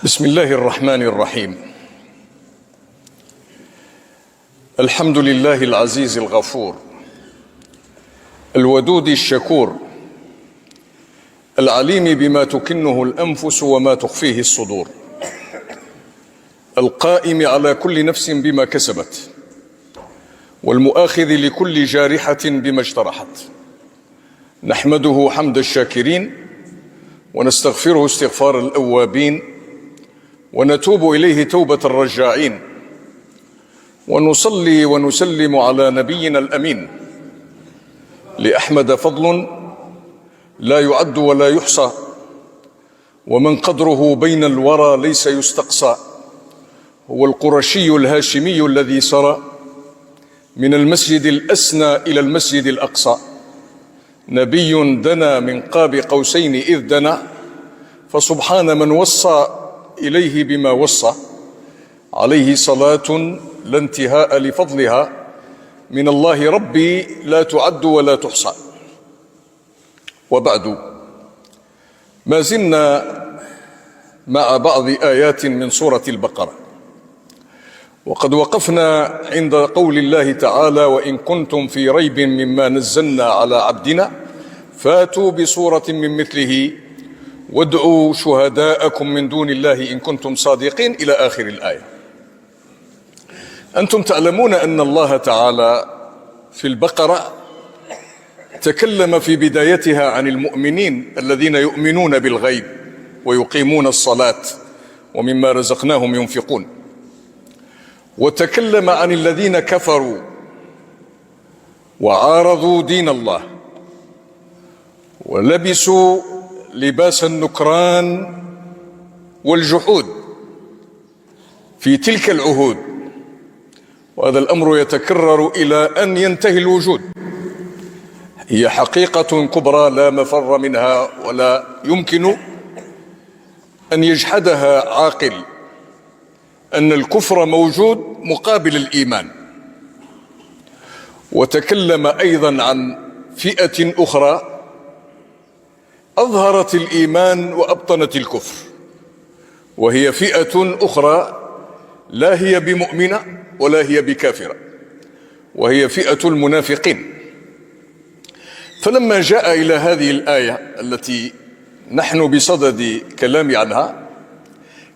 بسم الله الرحمن الرحيم. الحمد لله العزيز الغفور الودود الشكور العليم بما تكنه الأنفس وما تخفيه الصدور، القائم على كل نفس بما كسبت، والمؤاخذ لكل جارحة بما اجترحت. نحمده حمد الشاكرين، ونستغفره استغفار الأوابين، ونتوب إليه توبة الرجاعين، ونصلي ونسلم على نبينا الأمين. لأحمد فضل لا يعد ولا يحصى، ومن قدره بين الورى ليس يستقصى. هو القرشي الهاشمي الذي سرى من المسجد الأسنى إلى المسجد الأقصى، نبي دنا من قاب قوسين إذ دنا، فسبحان من وصى إليه بما وصى. عليه صلاة لا انتهاء لفضلها من الله ربي لا تعد ولا تحصى. وبعد، ما زلنا مع بعض آيات من سورة البقرة، وقد وقفنا عند قول الله تعالى: وإن كنتم في ريب مما نزلنا على عبدنا فاتوا بسورة من مثله وادعوا شهداءكم من دون الله إن كنتم صادقين، إلى آخر الآية. أنتم تعلمون أن الله تعالى في البقرة تكلم في بدايتها عن المؤمنين الذين يؤمنون بالغيب ويقيمون الصلاة ومما رزقناهم ينفقون، وتكلم عن الذين كفروا وعارضوا دين الله ولبسوا لباس النكران والجحود في تلك العهود، وهذا الأمر يتكرر إلى أن ينتهي الوجود. هي حقيقة كبرى لا مفر منها ولا يمكن أن يجحدها عاقل، أن الكفر موجود مقابل الإيمان. وتكلم أيضا عن فئة أخرى أظهرت الإيمان وأبطنت الكفر، وهي فئة أخرى لا هي بمؤمنة ولا هي بكافرة، وهي فئة المنافقين. فلما جاء إلى هذه الآية التي نحن بصدد كلام عنها،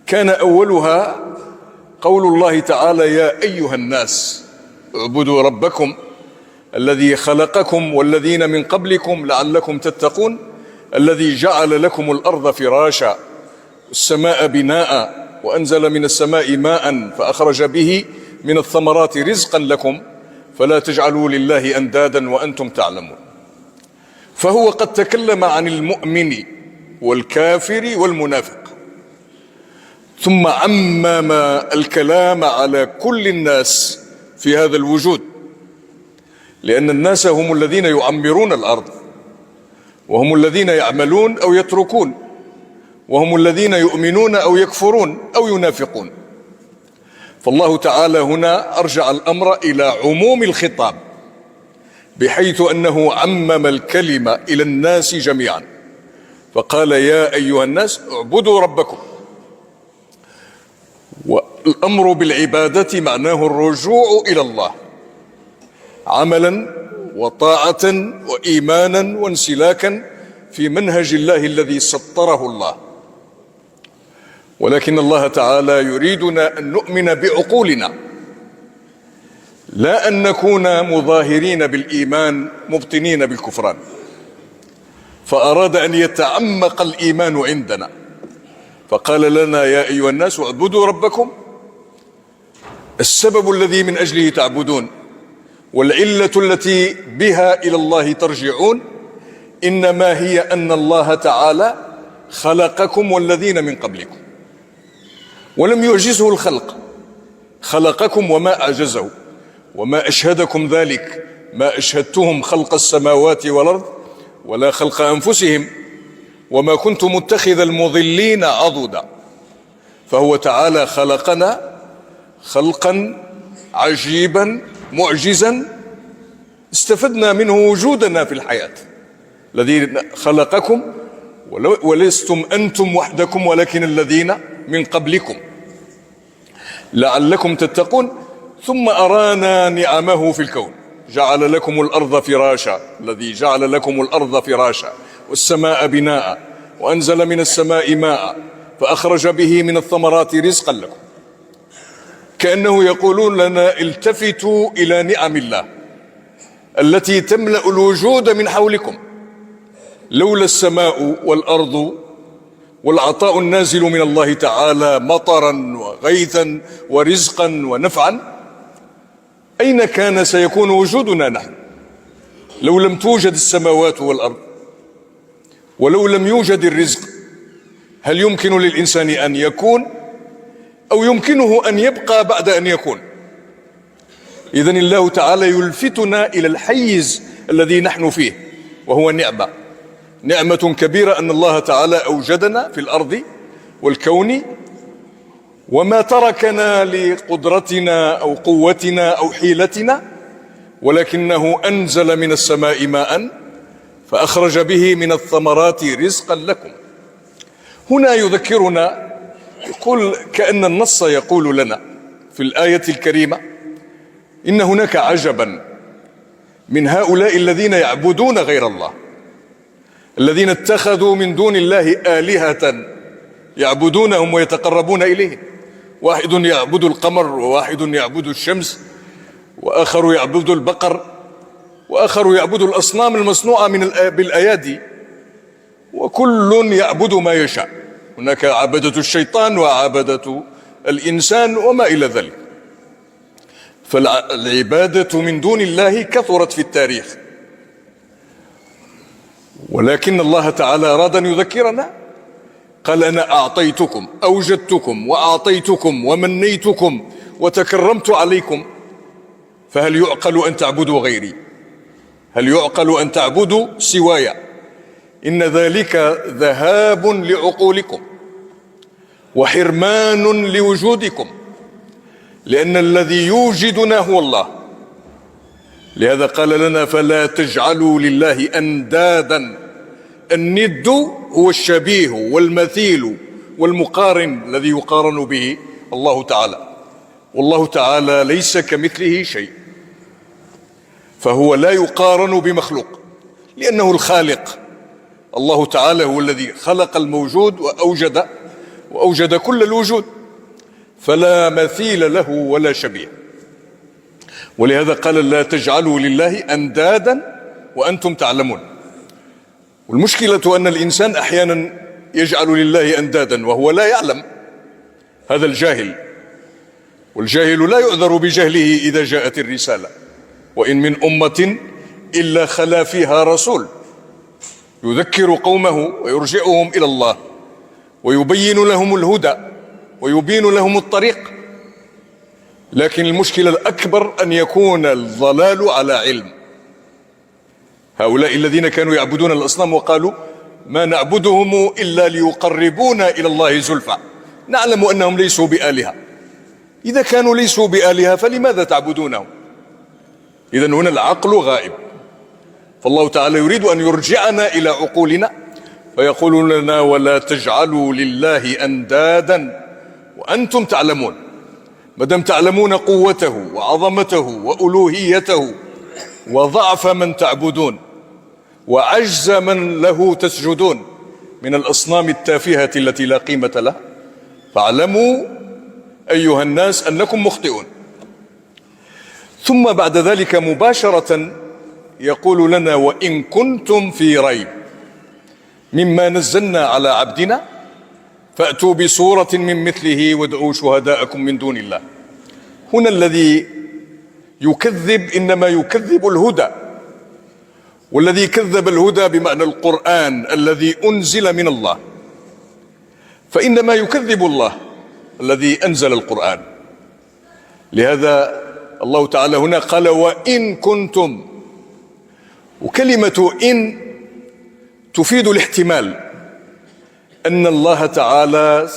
كان أولها قول الله تعالى: يا أيها الناس اعبدوا ربكم الذي خلقكم والذين من قبلكم لعلكم تتقون، الذي جعل لكم الأرض فراشا والسماء بناء وأنزل من السماء ماء فأخرج به من الثمرات رزقا لكم فلا تجعلوا لله أندادا وأنتم تعلمون. فهو قد تكلم عن المؤمن والكافر والمنافق، ثم عمم الكلام على كل الناس في هذا الوجود، لأن الناس هم الذين يعمرون الأرض، وهم الذين يعملون أو يتركون، وهم الذين يؤمنون أو يكفرون أو ينافقون. فالله تعالى هنا أرجع الأمر إلى عموم الخطاب، بحيث أنه عمم الكلمة إلى الناس جميعا، فقال: يا أيها الناس اعبدوا ربكم. والأمر بالعبادة معناه الرجوع إلى الله عملا وطاعة وإيمانا وانسلاكا في منهج الله الذي سطره الله. ولكن الله تعالى يريدنا أن نؤمن بعقولنا، لا أن نكون مظاهرين بالإيمان مبطنين بالكفران. فأراد أن يتعمق الإيمان عندنا، فقال لنا: يا أيها الناس اعبدوا ربكم. السبب الذي من أجله تعبدون والعلة التي بها إلى الله ترجعون إنما هي أن الله تعالى خلقكم والذين من قبلكم، ولم يعجزه الخلق، خلقكم وما أعجزه. وما أشهدكم ذلك، ما أشهدتهم خلق السماوات والأرض ولا خلق أنفسهم وما كنت متخذ المضلين عضدا. فهو تعالى خلقنا خلقا عجيبا معجزا استفدنا منه وجودنا في الحياة. الذي خلقكم ولستم أنتم وحدكم ولكن الذين من قبلكم لعلكم تتقون ثم أرانا نعمه في الكون جعل لكم الأرض فراشا الذي جعل لكم الأرض فراشا والسماء بناء وأنزل من السماء ماء فأخرج به من الثمرات رزقا لكم. كأنه يقولون لنا التفتوا إلى نعم الله التي تملأ الوجود من حولكم. لولا السماء والأرض والعطاء النازل من الله تعالى مطرا وغيثا ورزقا ونفعا أين كان سيكون وجودنا نحن؟ لو لم توجد السماوات والأرض ولو لم يوجد الرزق هل يمكن للإنسان أن يكون أو يمكنه أن يبقى بعد أن يكون؟ إذن الله تعالى يلفتنا إلى الحيز الذي نحن فيه وهو نعمة كبيرة أن الله تعالى أوجدنا في الأرض والكون وما تركنا لقدرتنا أو قوتنا أو حيلتنا ولكنه أنزل من السماء ماء فأخرج به من الثمرات رزقا لكم. هنا يذكرنا يقول كأن النص يقول لنا في الآية الكريمة إن هناك عجبا من هؤلاء الذين يعبدون غير الله الذين اتخذوا من دون الله آلهة يعبدونهم ويتقربون إليه. واحد يعبد القمر وواحد يعبد الشمس وآخر يعبد البقر وآخر يعبد الأصنام المصنوعة بالأيادي وكل يعبد ما يشاء. هناك عبدة الشيطان وعبدة الإنسان وما إلى ذلك. فالعبادة من دون الله كثرت في التاريخ ولكن الله تعالى أراد أن يذكرنا قال أنا أعطيتكم أوجدتكم وأعطيتكم ومنيتكم وتكرمت عليكم فهل يعقل أن تعبدوا غيري؟ هل يعقل أن تعبدوا سواي؟ إن ذلك ذهاب لعقولكم وحرمان لوجودكم لأن الذي يوجدنا هو الله. لهذا قال لنا فلا تجعلوا لله أندادا. الند هو الشبيه والمثيل والمقارن الذي يقارن به الله تعالى والله تعالى ليس كمثله شيء فهو لا يقارن بمخلوق لأنه الخالق. الله تعالى هو الذي خلق الموجود وأوجد كل الوجود فلا مثيل له ولا شبيه. ولهذا قال لا تجعلوا لله أندادا وأنتم تعلمون. والمشكلة أن الإنسان أحيانا يجعل لله أندادا وهو لا يعلم. هذا الجاهل والجاهل لا يعذر بجهله إذا جاءت الرسالة. وإن من أمة إلا خلا فيها رسول يذكر قومه ويرجعهم إلى الله ويبين لهم الهدى ويبين لهم الطريق. لكن المشكلة الأكبر أن يكون الضلال على علم. هؤلاء الذين كانوا يعبدون الأصنام وقالوا ما نعبدهم إلا ليقربونا إلى الله زلفى نعلم أنهم ليسوا بآلهة. إذا كانوا ليسوا بآلهة فلماذا تعبدونهم؟ إذن هنا العقل غائب. فالله تعالى يريد أن يرجعنا إلى عقولنا فيقول لنا ولا تجعلوا لله أندادا وأنتم تعلمون. مادام تعلمون قوته وعظمته وألوهيته وضعف من تعبدون وعجز من له تسجدون من الأصنام التافهة التي لا قيمة لها فاعلموا أيها الناس أنكم مخطئون. ثم بعد ذلك مباشرة يقول لنا وإن كنتم في ريب مما نزلنا على عبدنا فأتوا بصورة من مثله وادعوا شهداءكم من دون الله. هنا الذي يكذب إنما يكذب الهدى والذي كذب الهدى بمعنى القرآن الذي أنزل من الله فإنما يكذب الله الذي أنزل القرآن. لهذا الله تعالى هنا قال وإن كنتم وكلمة إن تفيد الاحتمال أن الله تعالى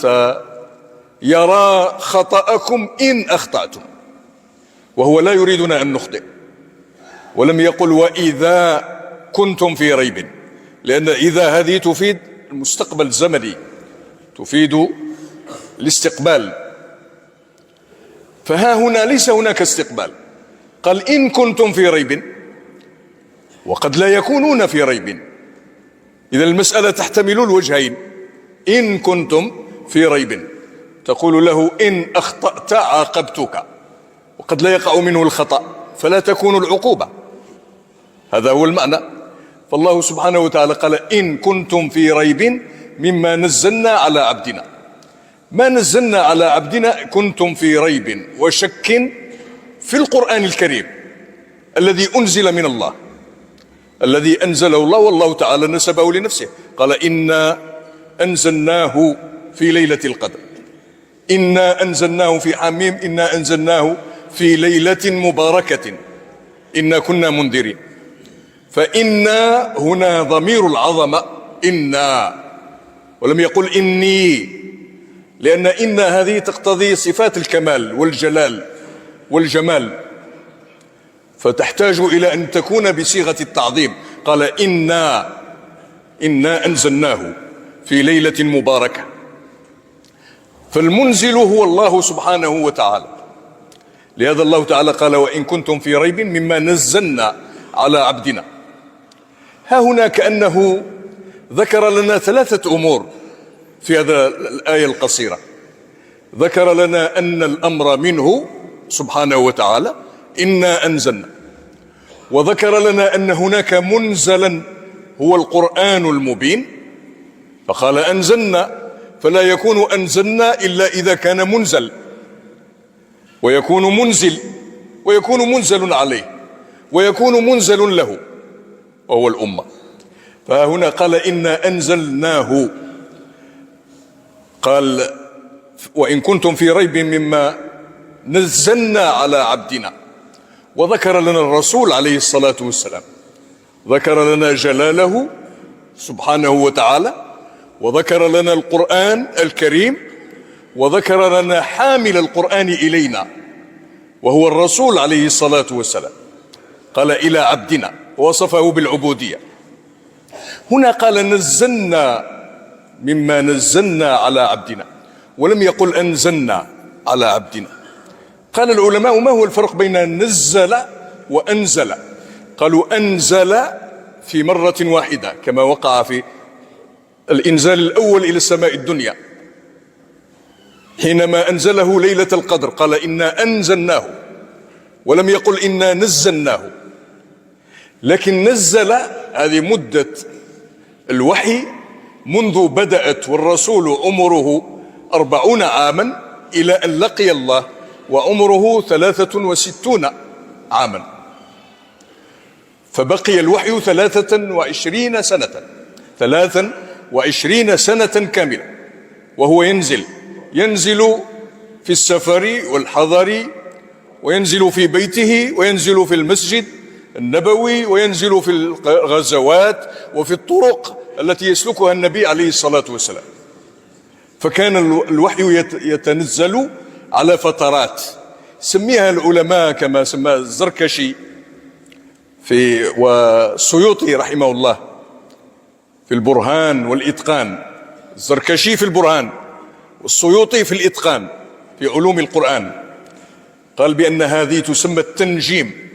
سيرى خطأكم إن أخطأتم وهو لا يريدنا أن نخطئ. ولم يقل وإذا كنتم في ريب لأن إذا هذه تفيد المستقبل الزمني تفيد الاستقبال. فها هنا ليس هناك استقبال، قال إن كنتم في ريب، وقد لا يكونون في ريب. إذا المسألة تحتمل الوجهين. إن كنتم في ريب تقول له إن أخطأت عاقبتك، وقد لا يقع منه الخطأ فلا تكون العقوبة. هذا هو المعنى. فالله سبحانه وتعالى قال إن كنتم في ريب مما نزلنا على عبدنا. ما نزلنا على عبدنا كنتم في ريب وشك في القرآن الكريم الذي أنزل من الله، الذي أنزله الله، والله تعالى نسبه لنفسه، قال إنا أنزلناه في ليلة القدر، إنا أنزلناه في حميم، إنا أنزلناه في ليلة مباركة إنا كنا منذرين. فإنا هنا ضمير العظمة، إنا، ولم يقل إني، لأن إن هذه تقتضي صفات الكمال والجلال والجمال، فتحتاج إلى أن تكون بصيغة التعظيم. قال إنا أنزلناه في ليلة مباركة. فالمنزل هو الله سبحانه وتعالى. لهذا الله تعالى قال وإن كنتم في ريب مما نزلنا على عبدنا. ها هنا كأنه ذكر لنا ثلاثة أمور في هذا الآية القصيرة. ذكر لنا أن الأمر منه سبحانه وتعالى، إنا أنزلنا، وذكر لنا أن هناك منزلا هو القرآن المبين، فقال أنزلنا، فلا يكون أنزلنا إلا إذا كان منزل، ويكون منزل، ويكون منزل عليه، ويكون منزل له، وهو الأمة. فهنا قال إنا أنزلناه، قال وإن كنتم في ريب مما نزلنا على عبدنا، وذكر لنا الرسول عليه الصلاة والسلام، ذكر لنا جلاله سبحانه وتعالى، وذكر لنا القرآن الكريم، وذكر لنا حامل القرآن إلينا وهو الرسول عليه الصلاة والسلام. قال إلى عبدنا، وصفه بالعبودية. هنا قال نزلنا مما نزلنا على عبدنا، ولم يقل أنزلنا على عبدنا. قال العلماء ما هو الفرق بين نزل وأنزل؟ قالوا أنزل في مرة واحدة كما وقع في الإنزال الأول إلى السماء الدنيا حينما أنزله ليلة القدر، قال إنا أنزلناه، ولم يقل إنا نزلناه. لكن نزل هذه مدة الوحي منذ بدأت والرسول عمره 40 عاما إلى أن لقي الله وعمره 63 عاما، فبقي الوحي 23 سنة، 23 سنة كاملة وهو ينزل في السفر والحضر، وينزل في بيته، وينزل في المسجد النبوي، وينزل في الغزوات وفي الطرق التي يسلكها النبي عليه الصلاة والسلام. فكان الوحي يتنزل على فترات سميها العلماء كما سمى الزركشي والسيوطي رحمه الله في البرهان والإتقان. الزركشي في البرهان والسيوطي في الإتقان في علوم القرآن. قال بأن هذه تسمى التنجيم.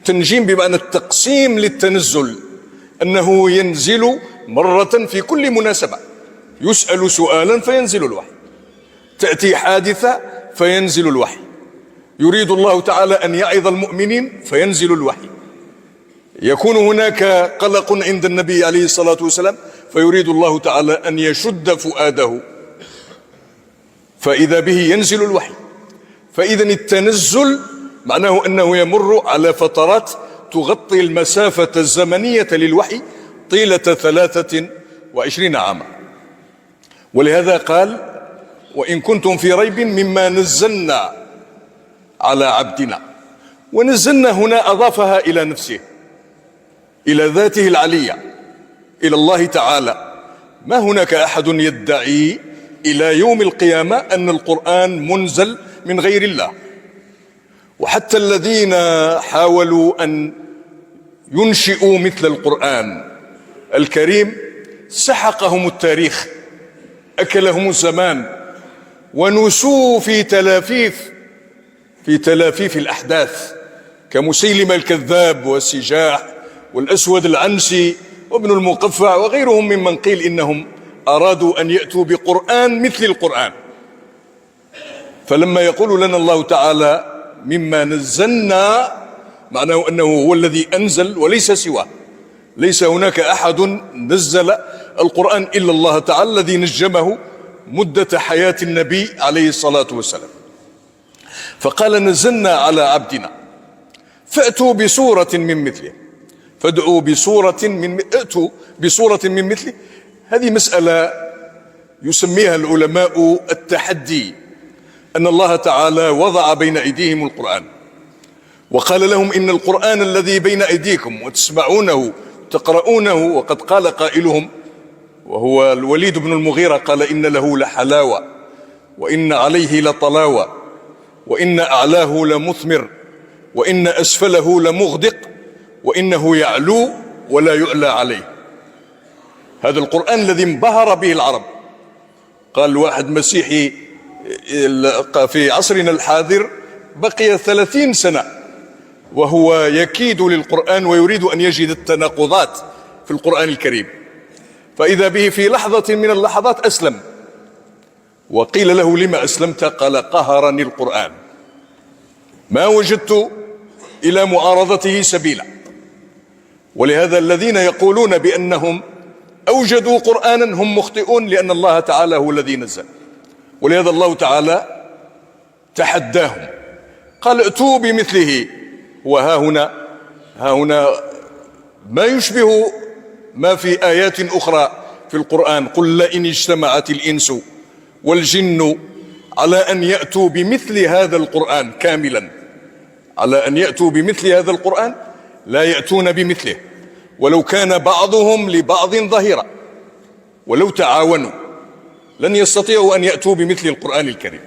تنجيم بمعنى التقسيم للتنزل، أنه ينزل مرة في كل مناسبة، يسأل سؤالا فينزل الوحي، تأتي حادثة فينزل الوحي، يريد الله تعالى أن يعظ المؤمنين فينزل الوحي، يكون هناك قلق عند النبي عليه الصلاة والسلام فيريد الله تعالى أن يشد فؤاده فإذا به ينزل الوحي. فإذا التنزل معناه أنه يمر على فترات تغطي المسافة الزمنية للوحي طيلة 23 عاما. ولهذا قال وإن كنتم في ريب مما نزلنا على عبدنا. ونزلنا هنا أضافها إلى نفسه، إلى ذاته العلية، إلى الله تعالى. ما هناك أحد يدعي إلى يوم القيامة أن القرآن منزل من غير الله. وحتى الذين حاولوا أن ينشئوا مثل القرآن الكريم سحقهم التاريخ، أكلهم الزمان، ونسوا في تلافيف الأحداث كمسيلمة الكذاب والسجاح والأسود العنسي وابن المقفع وغيرهم ممن قيل إنهم أرادوا أن يأتوا بقرآن مثل القرآن. فلما يقول لنا الله تعالى مما نزلنا، معناه أنه هو الذي أنزل وليس سواه، ليس هناك أحد نزل القرآن إلا الله تعالى الذي نجمه مدة حياة النبي عليه الصلاة والسلام. فقال نزلنا على عبدنا فأتوا بسورة من مثله، فادعوا ائتوا بسورة من مثله. هذه مسألة يسميها العلماء التحدي، أن الله تعالى وضع بين أيديهم القرآن وقال لهم إن القرآن الذي بين أيديكم وتسمعونه تقرؤونه، وقد قال قائلهم وهو الوليد بن المغيرة قال إن له لحلاوة وإن عليه لطلاوة وإن أعلاه لمثمر وإن أسفله لمغدق وإنه يعلو ولا يعلى عليه. هذا القرآن الذي انبهر به العرب. قال واحد مسيحي في عصرنا الحاضر بقي 30 سنة وهو يكيد للقرآن ويريد أن يجد التناقضات في القرآن الكريم، فإذا به في لحظة من اللحظات أسلم، وقيل له لما أسلمت؟ قال قهرني القرآن، ما وجدت إلى معارضته سبيلا. ولهذا الذين يقولون بأنهم أوجدوا قرآنا هم مخطئون، لأن الله تعالى هو الذي نزل. ولهذا الله تعالى تحداهم قال ائتوا بمثله. وها هنا ما يشبه ما في آيات أخرى في القرآن. قل لئن اجتمعت الإنس والجن على أن يأتوا بمثل هذا القرآن كاملا، على أن يأتوا بمثل هذا القرآن لا يأتون بمثله ولو كان بعضهم لبعض ظهيرا، ولو تعاونوا لن يستطيعوا أن يأتوا بمثل القرآن الكريم.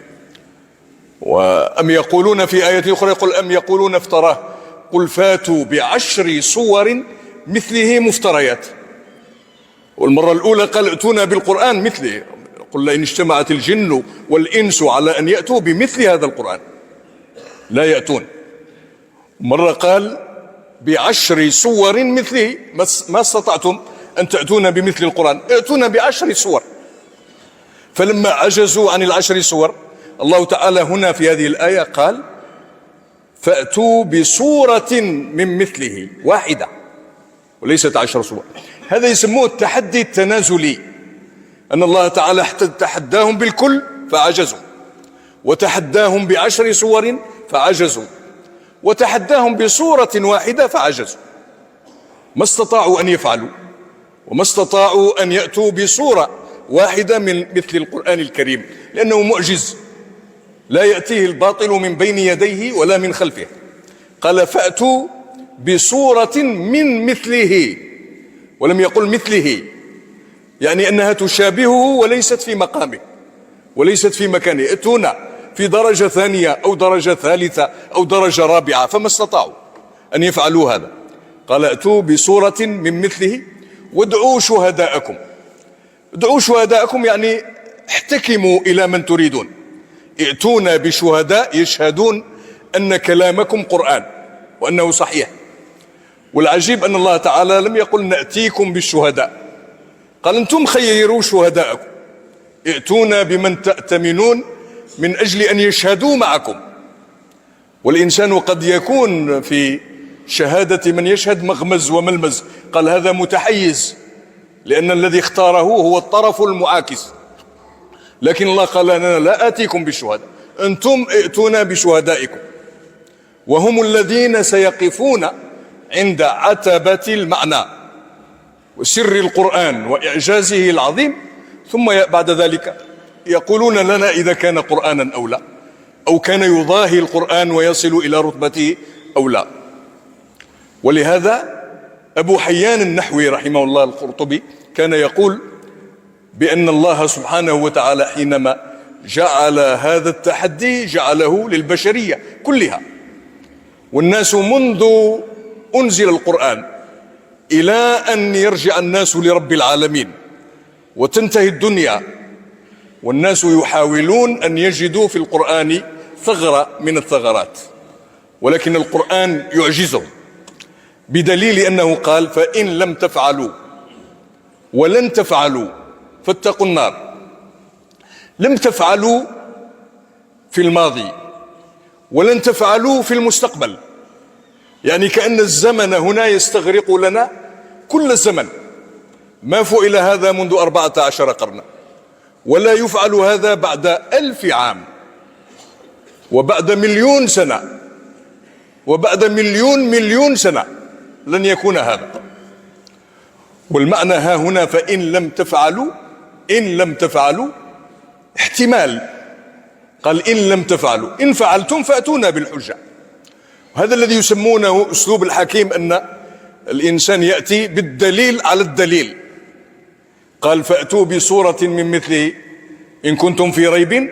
وأم يقولون في آية أخرى يقول أم يقولون افتراه قل فاتوا ب10 صور مثله مفتريات. والمرة الأولى قال ائتونا بالقرآن مثله، قل لئن اجتمعت الجن والإنس على أن يأتوا بمثل هذا القرآن لا يأتون. مرة قال ب10 صور مثله، ما استطعتم أن تأتون بمثل القرآن، ائتونا ب10 صور. فلما عجزوا عن ال10 صور الله تعالى هنا في هذه الآية قال فأتوا بصورة من مثله واحدة وليست 10 صور. هذا يسموه التحدي التنازلي، أن الله تعالى تحداهم بالكل فعجزوا، وتحداهم ب10 صور فعجزوا، وتحداهم بصورة واحدة فعجزوا. ما استطاعوا أن يفعلوا وما استطاعوا أن يأتوا بصورة واحدة من مثل القرآن الكريم، لأنه معجز لا يأتيه الباطل من بين يديه ولا من خلفه. قال فأتوا بصورة من مثله، ولم يقل مثله، يعني أنها تشابهه وليست في مقامه وليست في مكانه. ائتونا في درجة ثانية أو درجة ثالثة أو درجة رابعة، فما استطاعوا أن يفعلوا هذا. قال ائتوا بصورة من مثله وادعوا شهداءكم. ادعوا شهداءكم يعني احتكموا إلى من تريدون، ائتونا بشهداء يشهدون أن كلامكم قرآن وأنه صحيح. والعجيب أن الله تعالى لم يقل نأتيكم بالشهداء، قال أنتم خيروا شهداءكم، ائتونا بمن تأتمنون من أجل أن يشهدوا معكم. والإنسان قد يكون في شهادة من يشهد مغمز وملمز، قال هذا متحيز لأن الذي اختاره هو الطرف المعاكس. لكن الله قال أنا لا آتيكم بالشهداء، أنتم ائتونا بشهدائكم، وهم الذين سيقفون عند عتبة المعنى وسر القرآن وإعجازه العظيم، ثم بعد ذلك يقولون لنا إذا كان قرآنا أو لا، أو كان يضاهي القرآن ويصل إلى رتبته أو لا. ولهذا أبو حيان النحوي رحمه الله القرطبي كان يقول بأن الله سبحانه وتعالى حينما جعل هذا التحدي جعله للبشرية كلها، والناس منذ أنزل القرآن إلى أن يرجع الناس لرب العالمين وتنتهي الدنيا والناس يحاولون أن يجدوا في القرآن ثغرة من الثغرات، ولكن القرآن يعجزهم، بدليل أنه قال فإن لم تفعلوا ولن تفعلوا فاتقوا النار. لم تفعلوا في الماضي ولن تفعلوا في المستقبل، يعني كأن الزمن هنا يستغرق لنا كل الزمن. ما فعل هذا منذ 14 قرنا، ولا يفعل هذا بعد 1000 عام، وبعد 1,000,000 سنة، وبعد مليون سنة لن يكون هذا. والمعنى ها هنا فإن لم تفعلوا، إن لم تفعلوا احتمال، قال إن لم تفعلوا، إن فعلتم فأتونا بالحجة. هذا الذي يسمونه أسلوب الحكيم، أن الإنسان يأتي بالدليل على الدليل. قال فأتوا بصورة من مثله إن كنتم في ريب،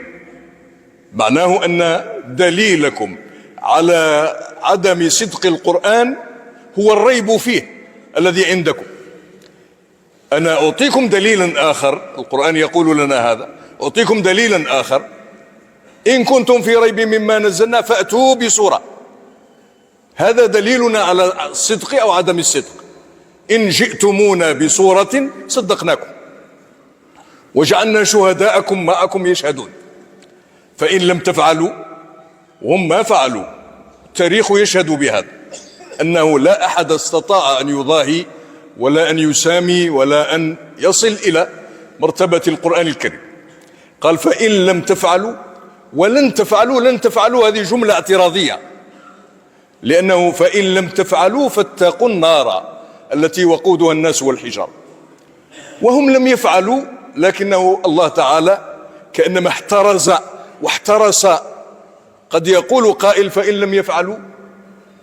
معناه أن دليلكم على عدم صدق القرآن هو الريب فيه الذي عندكم. أنا أعطيكم دليلا آخر، القرآن يقول لنا هذا، أعطيكم دليلا آخر، إن كنتم في ريب مما نزلنا فأتوا بصورة. هذا دليلنا على الصدق أو عدم الصدق. إن جئتمونا بصورة صدقناكم وجعلنا شهداءكم معكم يشهدون. فإن لم تفعلوا، هم ما فعلوا، التاريخ يشهد بهذا، أنه لا أحد استطاع أن يضاهي ولا أن يسامي ولا أن يصل إلى مرتبة القرآن الكريم. قال فإن لم تفعلوا ولن تفعلوا. لن تفعلوا هذه جملة اعتراضية، لأنه فإن لم تفعلوا فاتقوا النار التي وقودها الناس والحجار. وهم لم يفعلوا، لكنه الله تعالى كأنما احترز واحترس. قد يقول قائل فإن لم يفعلوا،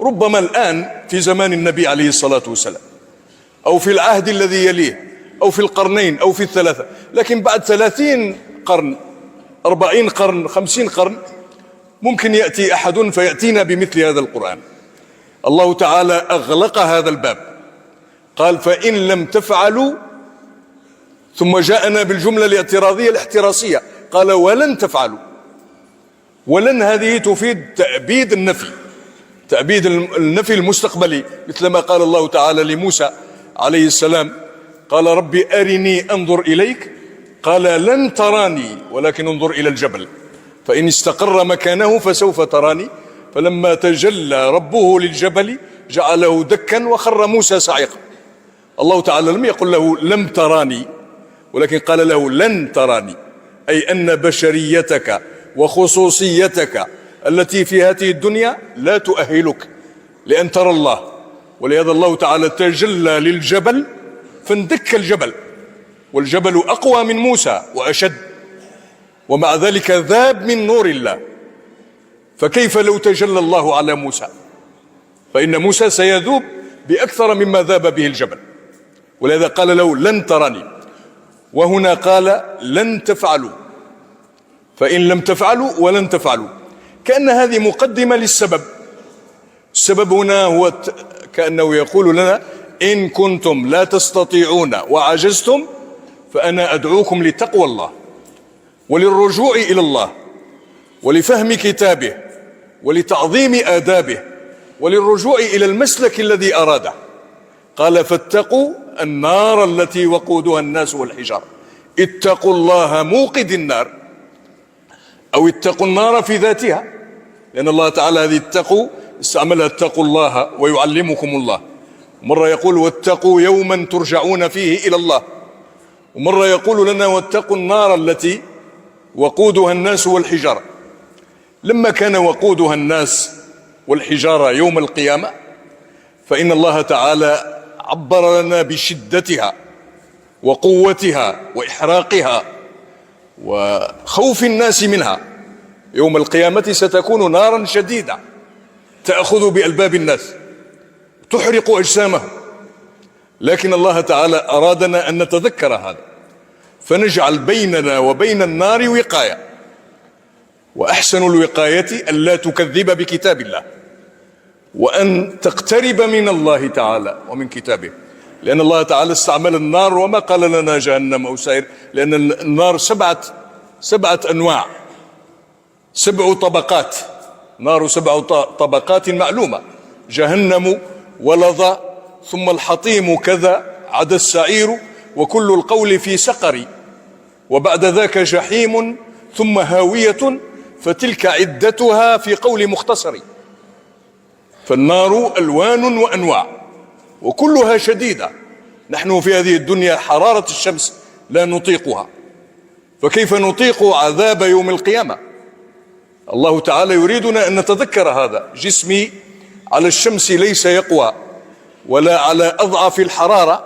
ربما الآن في زمان النبي عليه الصلاة والسلام، أو في العهد الذي يليه، أو في القرنين، أو في الثلاثة، لكن بعد 30 قرن، 40 قرن، 50 قرن، ممكن يأتي أحد فيأتينا بمثل هذا القرآن. الله تعالى أغلق هذا الباب، قال فإن لم تفعلوا، ثم جاءنا بالجملة الاعتراضية الاحتراسية، قال ولن تفعلوا. ولن هذه تفيد تأبيد النفي، تأبيد النفي المستقبلي، مثلما قال الله تعالى لموسى عليه السلام، قال ربي أرني أنظر إليك، قال لن تراني ولكن انظر إلى الجبل فإن استقر مكانه فسوف تراني. فلما تجلى ربه للجبل جعله دكا وخر موسى صعقا. الله تعالى لم يقل له لم تراني، ولكن قال له لن تراني، أي أن بشريتك وخصوصيتك التي في هذه الدنيا لا تؤهلك لأن ترى الله. ولهذا الله تعالى تجلى للجبل فاندك الجبل، والجبل أقوى من موسى وأشد، ومع ذلك ذاب من نور الله. فكيف لو تجلى الله على موسى؟ فإن موسى سيذوب بأكثر مما ذاب به الجبل. ولهذا قال له لن تراني، وهنا قال لن تفعلوا. فإن لم تفعلوا ولن تفعلوا، كأن هذه مقدمة للسبب. السبب هنا هو كأنه يقول لنا إن كنتم لا تستطيعون وعجزتم فأنا أدعوكم لتقوى الله وللرجوع إلى الله ولفهم كتابه ولتعظيم آدابه وللرجوع إلى المسلك الذي أراده. قال فاتقوا النار التي وقودها الناس والحجارة. اتقوا الله موقد النار، أو اتقوا النار في ذاتها، لأن الله تعالى هذه اتقوا استعملها اتقوا الله ويعلمكم الله. مرة يقول واتقوا يوما ترجعون فيه إلى الله، ومرة يقول لنا واتقوا النار التي وقودها الناس والحجارة. لما كان وقودها الناس والحجارة يوم القيامة، فإن الله تعالى عبر لنا بشدتها وقوتها وإحراقها وخوف الناس منها. يوم القيامة ستكون نارا شديدة تأخذ بألباب الناس تحرق أجسامهم. لكن الله تعالى أرادنا أن نتذكر هذا، فنجعل بيننا وبين النار وقاية. وأحسن الوقاية ألا تكذب بكتاب الله، وأن تقترب من الله تعالى ومن كتابه، لأن الله تعالى استعمل النار وما قال لنا جهنم أو سائر، لأن النار 7 7 أنواع، 7 طبقات. نار 7 طبقات معلومة: جهنم ولظى، ثم الحطيم كذا، عدا السعير، وكل القول في سقر، وبعد ذاك جحيم، ثم هاوية، فتلك عدتها في قول مختصر. فالنار ألوان وأنواع وكلها شديدة. نحن في هذه الدنيا حرارة الشمس لا نطيقها، فكيف نطيق عذاب يوم القيامة؟ الله تعالى يريدنا أن نتذكر هذا. جسمي على الشمس ليس يقوى ولا على أضعف الحرارة،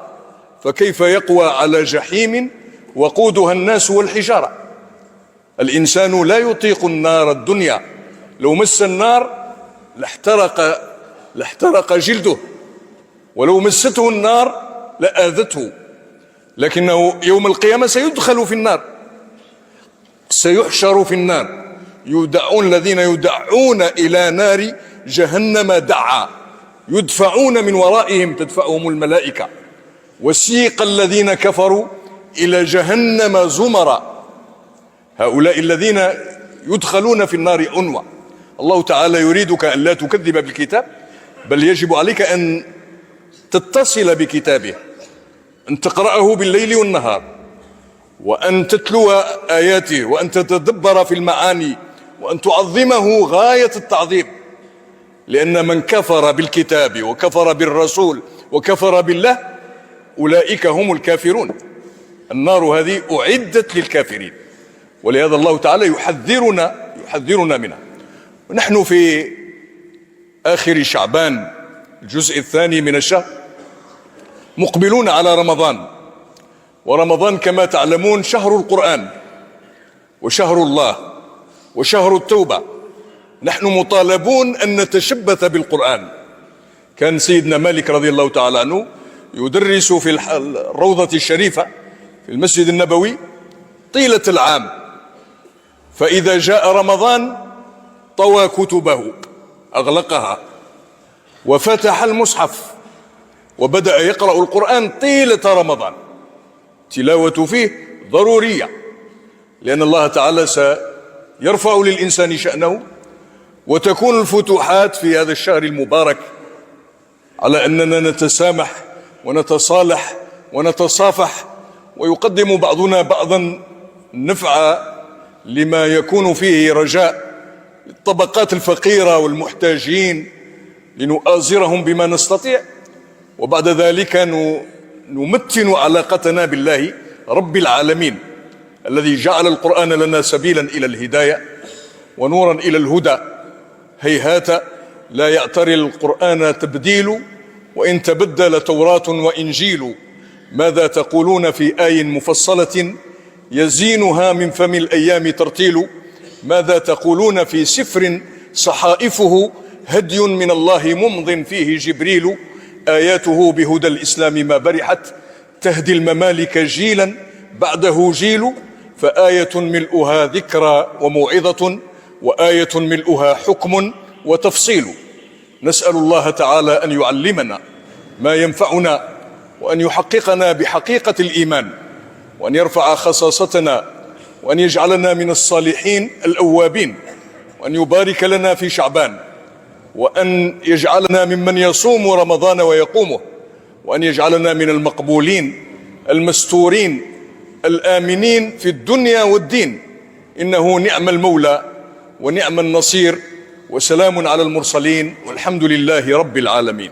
فكيف يقوى على جحيم وقودها الناس والحجارة؟ الإنسان لا يطيق النار الدنيا، لو مس النار لاحترق جلده، ولو مسته النار لآذته. لكنه يوم القيامة سيدخل في النار، سيحشر في النار، يدعون الذين يدعون إلى نار جهنم دعا، يدفعون من ورائهم، تدفعهم الملائكة. وسيق الذين كفروا إلى جهنم زمرا، هؤلاء الذين يدخلون في النار عنوة. الله تعالى يريدك أن لا تكذب بالكتاب، بل يجب عليك أن تتصل بكتابه، أن تقرأه بالليل والنهار، وأن تتلو آياته، وأن تتدبر في المعاني، وأن تعظمه غاية التعظيم. لأن من كفر بالكتاب وكفر بالرسول وكفر بالله أولئك هم الكافرون. النار هذه أعدت للكافرين، ولهذا الله تعالى يحذرنا منها. ونحن في آخر شعبان، الجزء الثاني من الشهر، مقبلون على رمضان. ورمضان كما تعلمون شهر القرآن وشهر الله وشهر التوبة. نحن مطالبون أن نتشبث بالقرآن. كان سيدنا مالك رضي الله تعالى عنه يدرس في الروضة الشريفة في المسجد النبوي طيلة العام، فإذا جاء رمضان طوى كتبه، أغلقها، وفتح المصحف، وبدأ يقرأ القرآن طيلة رمضان. تلاوة فيه ضرورية، لأن الله تعالى سيرفع للإنسان شأنه، وتكون الفتوحات في هذا الشهر المبارك على أننا نتسامح ونتصالح ونتصافح، ويقدم بعضنا بعضا نفع لما يكون فيه رجاء الطبقات الفقيرة والمحتاجين، لنؤازرهم بما نستطيع، وبعد ذلك نمتن علاقتنا بالله رب العالمين الذي جعل القرآن لنا سبيلا إلى الهداية ونورا إلى الهدى. هيهات لا يعتري القرآن تبديل، وإن تبدل توراة وإنجيل. ماذا تقولون في آي مفصلة يزينها من فم الأيام ترتيل؟ ماذا تقولون في سفر صحائفه هدي من الله ممض فيه جبريل؟ آياته بهدى الإسلام ما برحت، تهدي الممالك جيلا بعده جيل. فآية ملؤها ذكرى وموعظة، وآية ملؤها حكم وتفصيل. نسأل الله تعالى أن يعلمنا ما ينفعنا، وأن يحققنا بحقيقة الإيمان، وأن يرفع خصاصتنا، وأن يجعلنا من الصالحين الأوابين، وأن يبارك لنا في شعبان، وأن يجعلنا ممن يصوم رمضان ويقومه، وأن يجعلنا من المقبولين المستورين الآمنين في الدنيا والدين. إنه نعم المولى ونعم النصير، وسلام على المرسلين، والحمد لله رب العالمين.